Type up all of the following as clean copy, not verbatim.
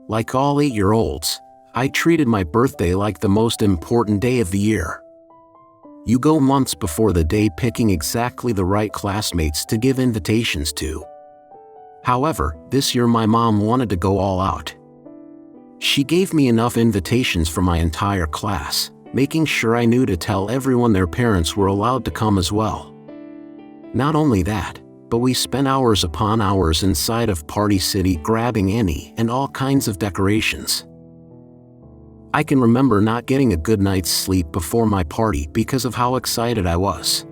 Like all 8-year-olds, I treated my birthday like the most important day of the year. You go months before the day picking exactly the right classmates to give invitations to. However, this year my mom wanted to go all out. She gave me enough invitations for my entire class, making sure I knew to tell everyone their parents were allowed to come as well. Not only that, but we spent hours upon hours inside of Party City grabbing any and all kinds of decorations. I can remember not getting a good night's sleep before my party because of how excited I was.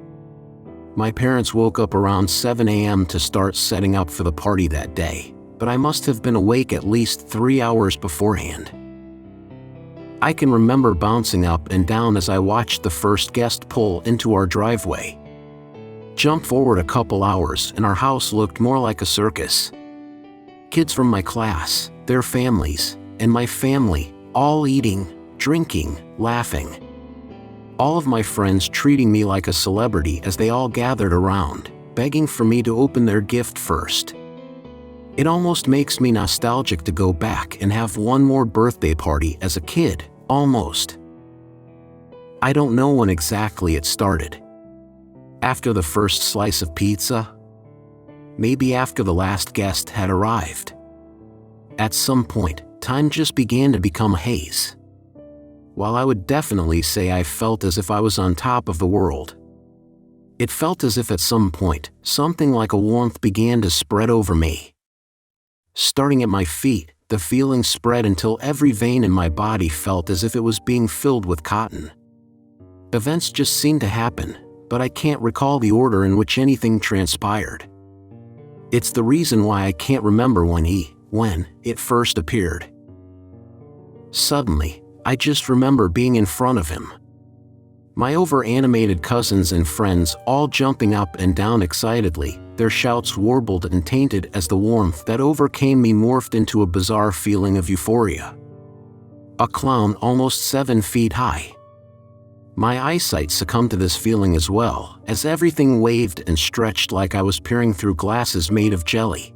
My parents woke up around 7 a.m. to start setting up for the party that day, but I must have been awake at least 3 hours beforehand. I can remember bouncing up and down as I watched the first guest pull into our driveway. Jump forward a couple hours and our house looked more like a circus. Kids from my class, their families, and my family, all eating, drinking, laughing. All of my friends treating me like a celebrity as they all gathered around, begging for me to open their gift first. It almost makes me nostalgic to go back and have one more birthday party as a kid, almost. I don't know when exactly it started. After the first slice of pizza? Maybe after the last guest had arrived. At some point, time just began to become a haze. While I would definitely say I felt as if I was on top of the world, it felt as if at some point, something like a warmth began to spread over me. Starting at my feet, the feeling spread until every vein in my body felt as if it was being filled with cotton. Events just seemed to happen, but I can't recall the order in which anything transpired. It's the reason why I can't remember when it first appeared. Suddenly, I just remember being in front of him. My over-animated cousins and friends all jumping up and down excitedly, their shouts warbled and tainted as the warmth that overcame me morphed into a bizarre feeling of euphoria. A clown almost 7 feet high. My eyesight succumbed to this feeling as well, as everything waved and stretched like I was peering through glasses made of jelly.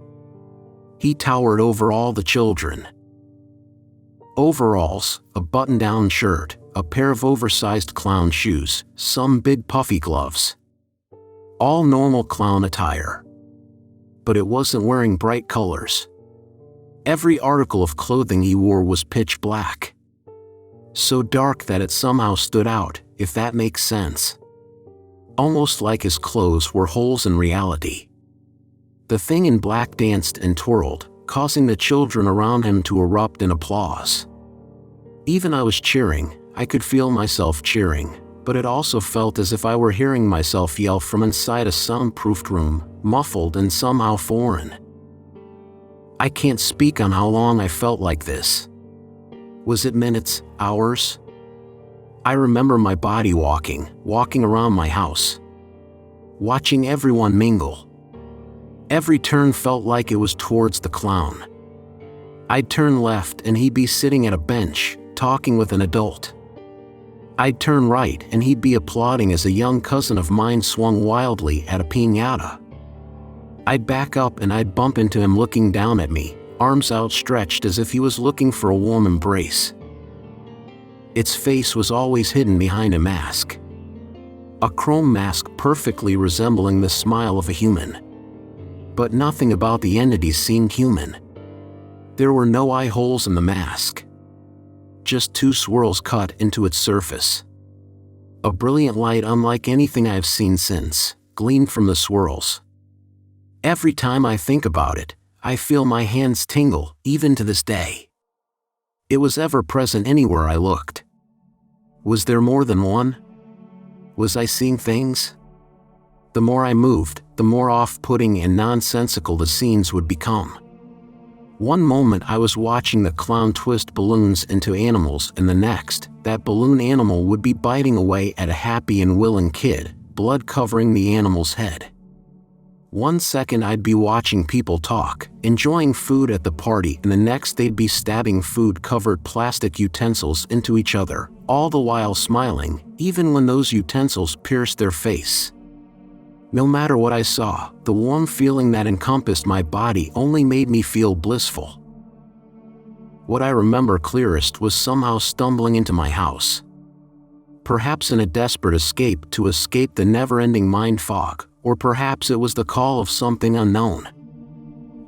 He towered over all the children. Overalls, a button-down shirt, a pair of oversized clown shoes, some big puffy gloves. All normal clown attire. But it wasn't wearing bright colors. Every article of clothing he wore was pitch black. So dark that it somehow stood out, if that makes sense. Almost like his clothes were holes in reality. The thing in black danced and twirled, causing the children around him to erupt in applause. Even I was cheering, I could feel myself cheering, but it also felt as if I were hearing myself yell from inside a soundproofed room, muffled and somehow foreign. I can't speak on how long I felt like this. Was it minutes, hours? I remember my body walking around my house. Watching everyone mingle. Every turn felt like it was towards the clown. I'd turn left and he'd be sitting at a bench, talking with an adult. I'd turn right and he'd be applauding as a young cousin of mine swung wildly at a piñata. I'd back up and I'd bump into him looking down at me, arms outstretched as if he was looking for a warm embrace. Its face was always hidden behind a mask. A chrome mask perfectly resembling the smile of a human. But nothing about the entity seemed human. There were no eye holes in the mask. Just 2 swirls cut into its surface. A brilliant light unlike anything I've seen since, gleamed from the swirls. Every time I think about it, I feel my hands tingle, even to this day. It was ever present anywhere I looked. Was there more than one? Was I seeing things? The more I moved, the more off-putting and nonsensical the scenes would become. One moment I was watching the clown twist balloons into animals, and the next, that balloon animal would be biting away at a happy and willing kid, blood covering the animal's head. One second I'd be watching people talk, enjoying food at the party, and the next they'd be stabbing food-covered plastic utensils into each other, all the while smiling, even when those utensils pierced their face. No matter what I saw, the warm feeling that encompassed my body only made me feel blissful. What I remember clearest was somehow stumbling into my house. Perhaps in a desperate escape to escape the never-ending mind fog, or perhaps it was the call of something unknown.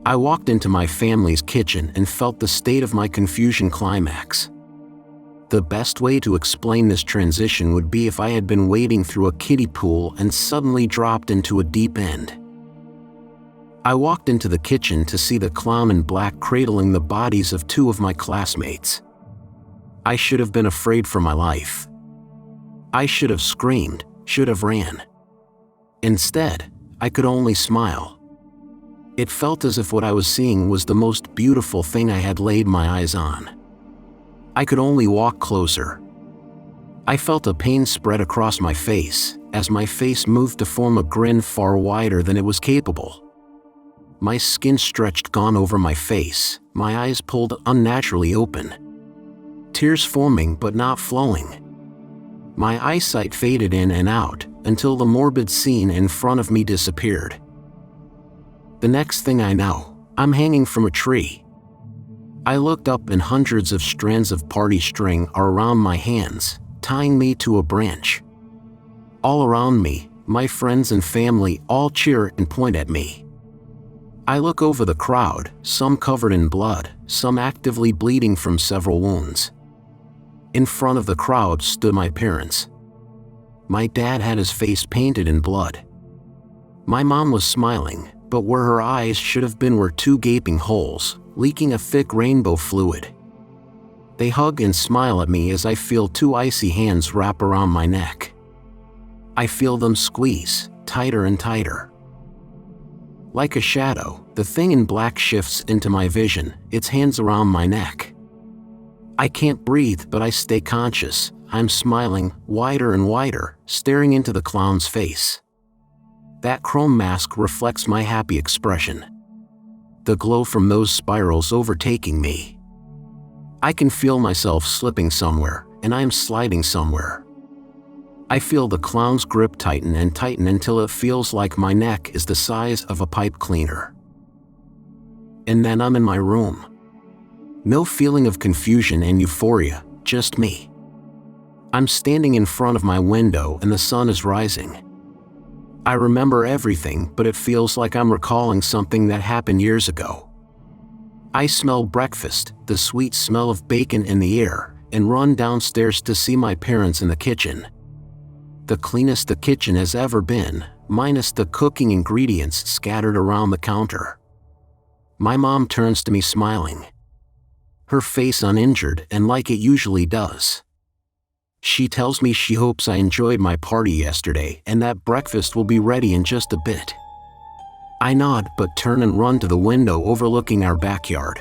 I walked into my family's kitchen and felt the state of my confusion climax. The best way to explain this transition would be if I had been wading through a kiddie pool and suddenly dropped into a deep end. I walked into the kitchen to see the clown in black cradling the bodies of two of my classmates. I should have been afraid for my life. I should have screamed, should have ran. Instead, I could only smile. It felt as if what I was seeing was the most beautiful thing I had laid my eyes on. I could only walk closer. I felt a pain spread across my face, as my face moved to form a grin far wider than it was capable. My skin stretched gone over my face, my eyes pulled unnaturally open. Tears forming but not flowing. My eyesight faded in and out, until the morbid scene in front of me disappeared. The next thing I know, I'm hanging from a tree. I looked up and hundreds of strands of party string are around my hands, tying me to a branch. All around me, my friends and family all cheer and point at me. I look over the crowd, some covered in blood, some actively bleeding from several wounds. In front of the crowd stood my parents. My dad had his face painted in blood. My mom was smiling, but where her eyes should have been were two gaping holes, leaking a thick rainbow fluid. They hug and smile at me as I feel two icy hands wrap around my neck. I feel them squeeze, tighter and tighter. Like a shadow, the thing in black shifts into my vision, its hands around my neck. I can't breathe, but I stay conscious. I'm smiling, wider and wider, staring into the clown's face. That chrome mask reflects my happy expression. The glow from those spirals overtaking me. I can feel myself slipping somewhere, and I am sliding somewhere. I feel the clown's grip tighten and tighten until it feels like my neck is the size of a pipe cleaner. And then I'm in my room. No feeling of confusion and euphoria, just me. I'm standing in front of my window and the sun is rising. I remember everything, but it feels like I'm recalling something that happened years ago. I smell breakfast, the sweet smell of bacon in the air, and run downstairs to see my parents in the kitchen. The cleanest the kitchen has ever been, minus the cooking ingredients scattered around the counter. My mom turns to me smiling. Her face uninjured and like it usually does. She tells me she hopes I enjoyed my party yesterday and that breakfast will be ready in just a bit. I nod but turn and run to the window overlooking our backyard.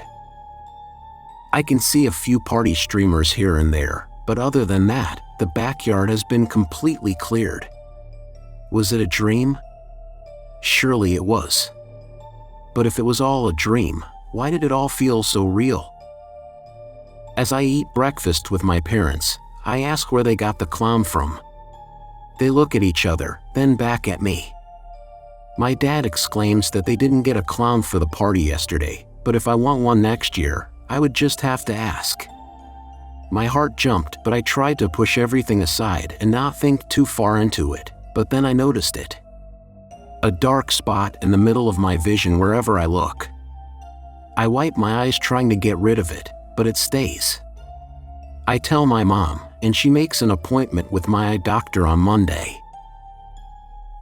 I can see a few party streamers here and there, but other than that, the backyard has been completely cleared. Was it a dream? Surely it was. But if it was all a dream, why did it all feel so real? As I eat breakfast with my parents, I ask where they got the clown from. They look at each other, then back at me. My dad exclaims that they didn't get a clown for the party yesterday, but if I want one next year, I would just have to ask. My heart jumped, but I tried to push everything aside and not think too far into it, but then I noticed it. A dark spot in the middle of my vision wherever I look. I wipe my eyes trying to get rid of it, but it stays. I tell my mom, and she makes an appointment with my eye doctor on Monday.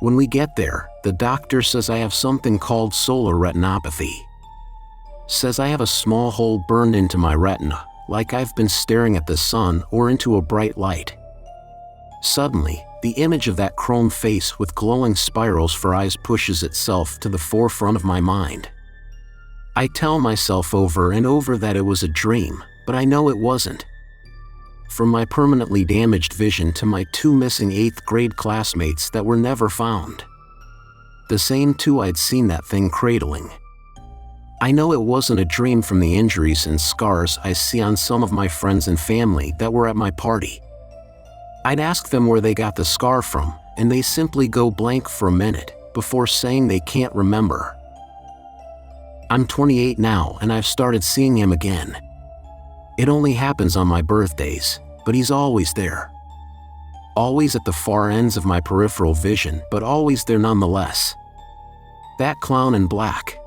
When we get there, the doctor says I have something called solar retinopathy. Says I have a small hole burned into my retina, like I've been staring at the sun or into a bright light. Suddenly, the image of that chrome face with glowing spirals for eyes pushes itself to the forefront of my mind. I tell myself over and over that it was a dream, but I know it wasn't. From my permanently damaged vision to my two missing 8th grade classmates that were never found. The same two I'd seen that thing cradling. I know it wasn't a dream from the injuries and scars I see on some of my friends and family that were at my party. I'd ask them where they got the scar from, and they simply go blank for a minute before saying they can't remember. I'm 28 now and I've started seeing him again. It only happens on my birthdays, but he's always there. Always at the far ends of my peripheral vision, but always there nonetheless. That clown in black.